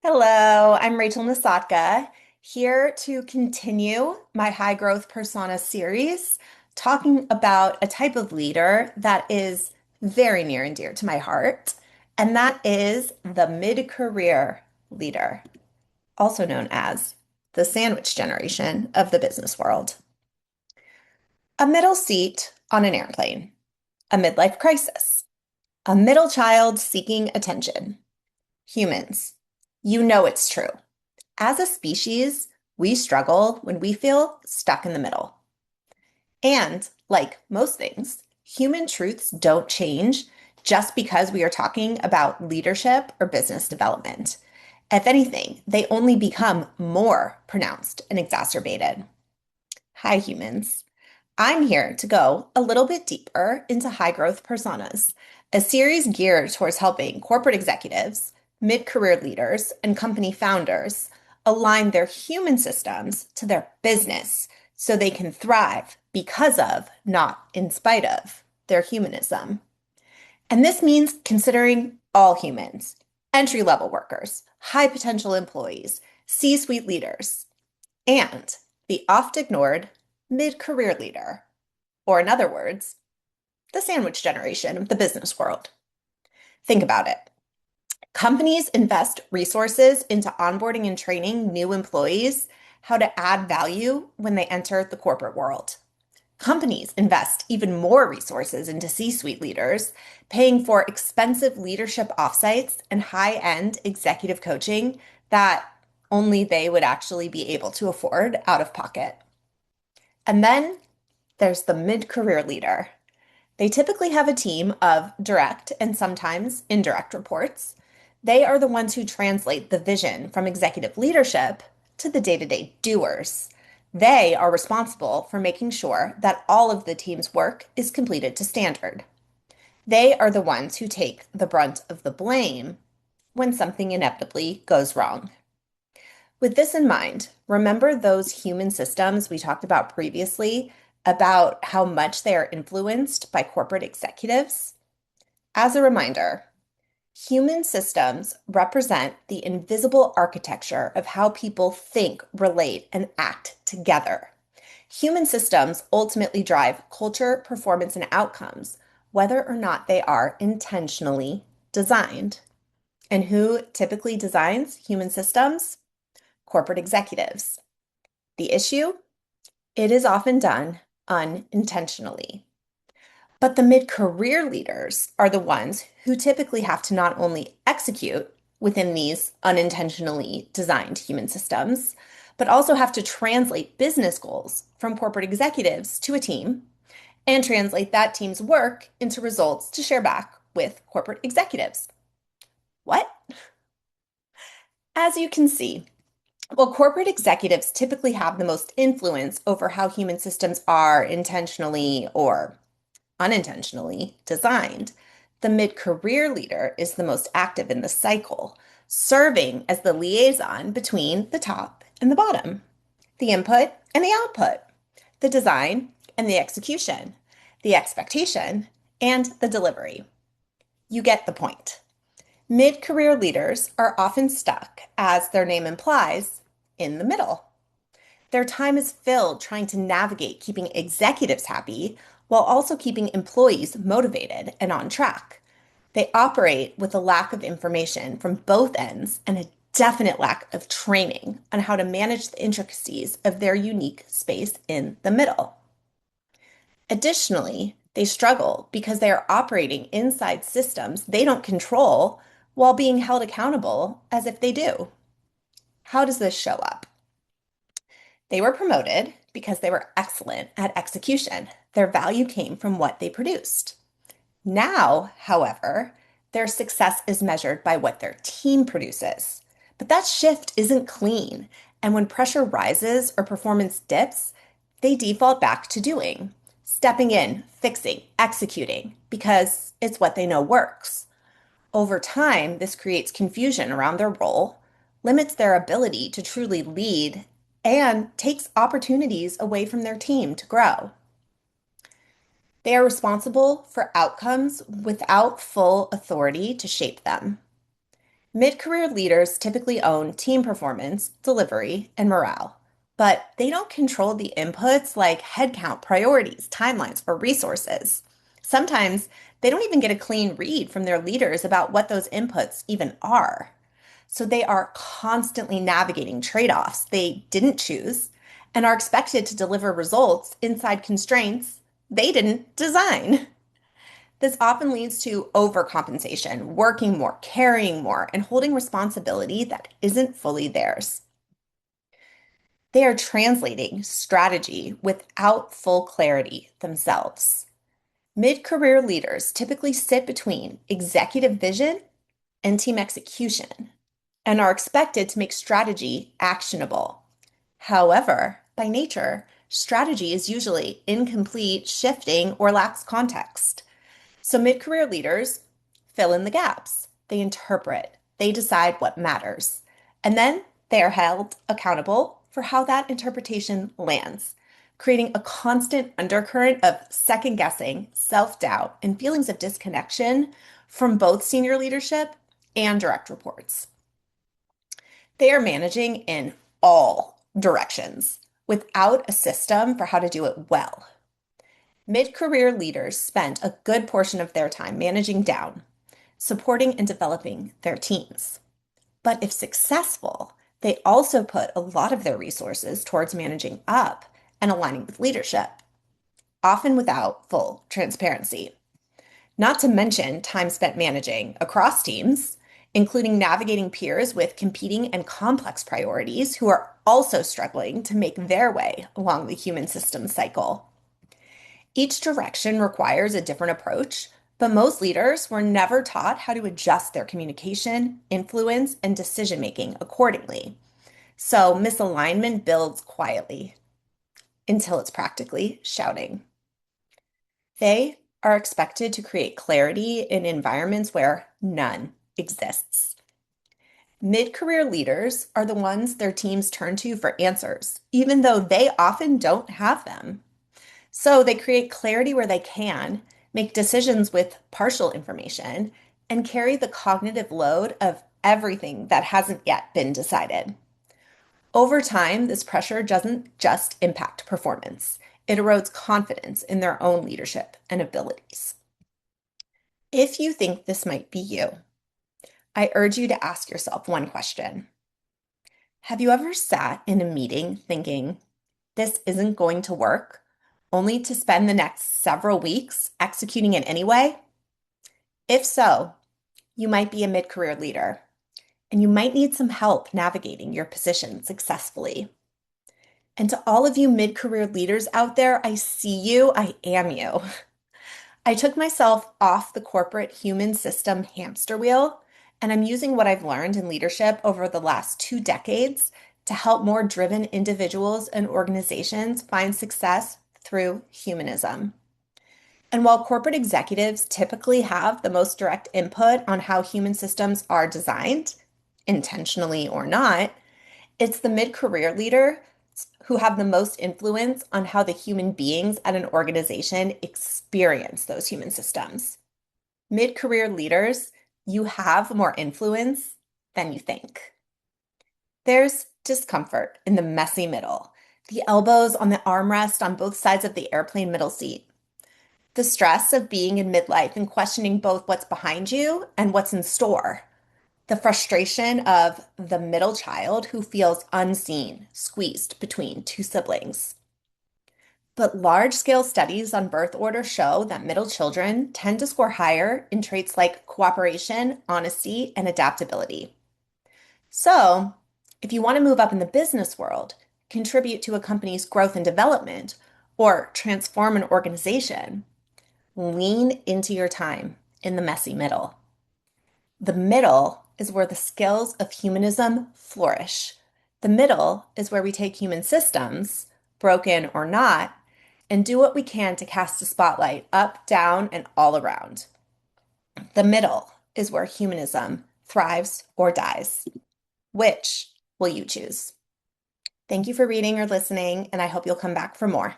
Hello, I'm Rachel Nasatka, here to continue my high growth persona series, talking about a type of leader that is very near and dear to my heart, and that is the mid-career leader, also known as the sandwich generation of the business world. A middle seat on an airplane, a midlife crisis, a middle child seeking attention. Humans, you know it's true. As a species, we struggle when we feel stuck in the middle. And like most things, human truths don't change just because we are talking about leadership or business development. If anything, they only become more pronounced and exacerbated. Hi, humans. I'm here to go a little bit deeper into high growth personas, a series geared towards helping corporate executives, mid career leaders, and company founders align their human systems to their business so they can thrive because of, not in spite of, their humanism. And this means considering all humans, entry level workers, high potential employees, C suite leaders, and the oft ignored mid career leader, or in other words, the sandwich generation of the business world. Think about it. Companies invest resources into onboarding and training new employees how to add value when they enter the corporate world. Companies invest even more resources into C-suite leaders, paying for expensive leadership offsites and high-end executive coaching that only they would actually be able to afford out of pocket. And then there's the mid-career leader. They typically have a team of direct and sometimes indirect reports. They are the ones who translate the vision from executive leadership to the day-to-day doers. They are responsible for making sure that all of the team's work is completed to standard. They are the ones who take the brunt of the blame when something inevitably goes wrong. With this in mind, remember those human systems we talked about previously about how much they are influenced by corporate executives? As a reminder, human systems represent the invisible architecture of how people think, relate, and act together. Human systems ultimately drive culture, performance, and outcomes, whether or not they are intentionally designed. And who typically designs human systems? Corporate executives. The issue? It is often done unintentionally. But the mid career leaders are the ones who typically have to not only execute within these unintentionally designed human systems, but also have to translate business goals from corporate executives to a team and translate that team's work into results to share back with corporate executives. What? As you can see, well, corporate executives typically have the most influence over how human systems are intentionally or unintentionally designed. The mid-career leader is the most active in the cycle, serving as the liaison between the top and the bottom, the input and the output, the design and the execution, the expectation and the delivery. You get the point. Mid-career leaders are often stuck, as their name implies, in the middle. Their time is filled trying to navigate keeping executives happy while also keeping employees motivated and on track. They operate with a lack of information from both ends and a definite lack of training on how to manage the intricacies of their unique space in the middle. Additionally, they struggle because they are operating inside systems they don't control while being held accountable as if they do. How does this show up? They were promoted because they were excellent at execution. Their value came from what they produced. Now, however, their success is measured by what their team produces. But that shift isn't clean. And when pressure rises or performance dips, they default back to doing, stepping in, fixing, executing, because it's what they know works. Over time, this creates confusion around their role, limits their ability to truly lead, and takes opportunities away from their team to grow. They are responsible for outcomes without full authority to shape them. Mid-career leaders typically own team performance, delivery, and morale, but they don't control the inputs like headcount, priorities, timelines, or resources. Sometimes they don't even get a clean read from their leaders about what those inputs even are. So they are constantly navigating trade-offs they didn't choose and are expected to deliver results inside constraints they didn't design. This often leads to overcompensation, working more, carrying more, and holding responsibility that isn't fully theirs. They are translating strategy without full clarity themselves. Mid career leaders typically sit between executive vision and team execution and are expected to make strategy actionable. However, by nature, strategy is usually incomplete, shifting, or lacks context. So mid-career leaders fill in the gaps. They interpret, they decide what matters, and then they are held accountable for how that interpretation lands, creating a constant undercurrent of second guessing, self-doubt, and feelings of disconnection from both senior leadership and direct reports. They are managing in all directions without a system for how to do it well. Mid-career leaders spend a good portion of their time managing down, supporting and developing their teams. But if successful, they also put a lot of their resources towards managing up and aligning with leadership, often without full transparency. Not to mention time spent managing across teams, including navigating peers with competing and complex priorities who are also struggling to make their way along the human systems cycle. Each direction requires a different approach, but most leaders were never taught how to adjust their communication, influence, and decision making accordingly. So misalignment builds quietly until it's practically shouting. They are expected to create clarity in environments where none exists. Mid-career leaders are the ones their teams turn to for answers, even though they often don't have them. So they create clarity where they can, make decisions with partial information, and carry the cognitive load of everything that hasn't yet been decided. Over time, this pressure doesn't just impact performance, it erodes confidence in their own leadership and abilities. If you think this might be you, I urge you to ask yourself one question. Have you ever sat in a meeting thinking, this isn't going to work, only to spend the next several weeks executing it anyway? If so, you might be a mid-career leader, and you might need some help navigating your position successfully. And to all of you mid-career leaders out there, I see you, I am you. I took myself off the corporate human system hamster wheel, and I'm using what I've learned in leadership over the last 2 decades to help more driven individuals and organizations find success through humanism. And while corporate executives typically have the most direct input on how human systems are designed, intentionally or not, it's the mid-career leader who have the most influence on how the human beings at an organization experience those human systems. Mid-career leaders, you have more influence than you think. There's discomfort in the messy middle, the elbows on the armrest on both sides of the airplane middle seat, the stress of being in midlife and questioning both what's behind you and what's in store, the frustration of the middle child who feels unseen, squeezed between two siblings. But large-scale studies on birth order show that middle children tend to score higher in traits like cooperation, honesty, and adaptability. So, if you want to move up in the business world, contribute to a company's growth and development, or transform an organization, lean into your time in the messy middle. The middle is where the skills of humanism flourish. The middle is where we take human systems, broken or not, and do what we can to cast a spotlight up, down, and all around. The middle is where humanism thrives or dies. Which will you choose? Thank you for reading or listening, and I hope you'll come back for more.